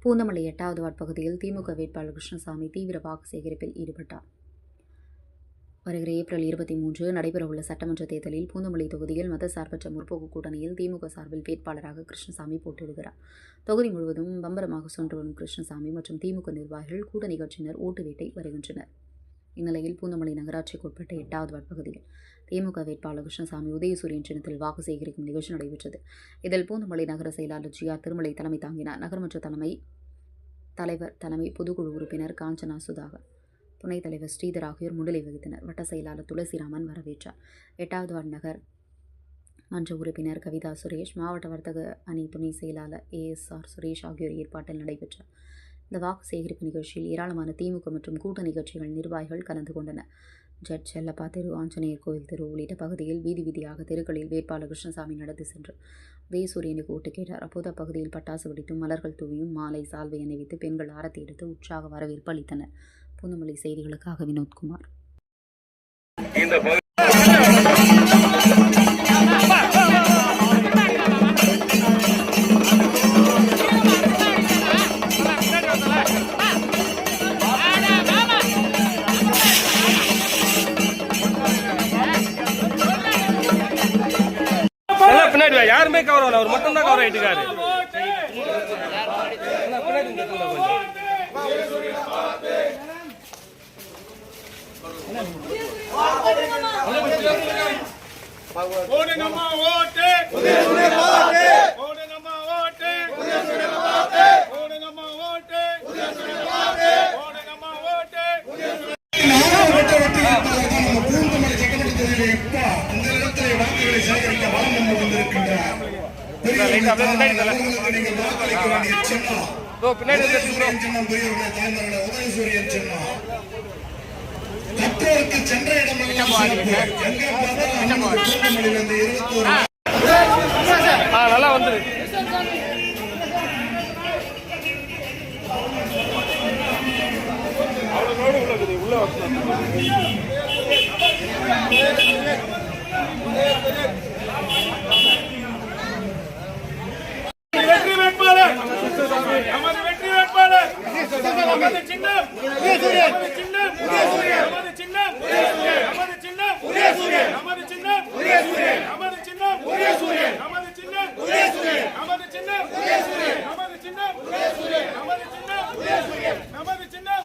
பூந்தமல்லி 8வது வார்டு பகுதியில் திமுக வேட்பாளர் கிருஷ்ணசாமி தீவிர வாக்கு சேகரிப்பில் ஈடுபட்டார். வருகிற ஏப்ரல் 23 நடைபெறவுள்ள சட்டமன்ற தேர்தலில் பூந்தமல்லி தொகுதியில் மதசார்பற்ற முற்போக்கு கூட்டணியில் திமுக சார்பில் வேட்பாளராக கிருஷ்ணசாமி போட்டியிடுகிறார். தொகுதி முழுவதும் பம்பரமாக சென்று வரும் கிருஷ்ணசாமி மற்றும் திமுக நிர்வாகிகள் கூட்டணி கட்சியினர் ஓட்டு வேட்டை வருகின்றனர். இந்நிலையில் பூந்தமல்லி நகராட்சிக்கு உட்பட்ட 8வது வார்டு பகுதியில் திமுக வேட்பாளர் கிருஷ்ணசாமி உதயசூரியன் சின்னத்தில் வாக்கு சேகரிக்கும் நிகழ்ச்சி நடைபெற்றது. இதில் பூந்தமல்லி நகர செயலாளர் ஜி.ஆர். திருமலை தலைமை தாங்கினார். நகர்மன்ற தலைமை பொதுக்குழு உறுப்பினர் காஞ்சனா சுதாகர், துணைத் தலைவர் ஸ்ரீதர் ஆகியோர் முன்னிலை வகித்தனர். வட்ட செயலாளர் துளசிராமன் வரவேற்றார். 8வது வார்டு நகர் மன்ற உறுப்பினர் கவிதா சுரேஷ், மாவட்ட வர்த்தக அணி துணை செயலாளர் ASR சுரேஷ் ஆகியோர் ஏற்பாட்டில் நடைபெற்றார். இந்த வாக்கு சேகரிப்பு நிகழ்ச்சியில் ஏராளமான திமுக மற்றும் கூட்டணி கட்சிகள் நிர்வாகிகள் கலந்து கொண்டனர். ஜட் செல்லப்பா தெரு, ஆஞ்சநேயர் கோயில் தெரு உள்ளிட்ட பகுதியில் வீதி வீதியாக தெருக்களில் வேட்பாளர் கிருஷ்ணசாமி நடந்து சென்று உதயசூரியனுக்கு ஓட்டு கேட்டார். அப்போது அப்பகுதியில் பட்டாசு வெடித்தும் மலர்கள் தூவியும் மாலை சால்வை அணிவித்து பெண்கள் ஆரத்தி எடுத்து உற்சாக வரவேற்பு அளித்தனர். பூந்தமல்லி செய்திகளுக்காக வினோத்குமார். பின்னாடி யாருமே கவர் அவர் மட்டும் தான் கவர் ஆயிட்டுக்காரு. நல்லா வந்து உள்ள சின்னம்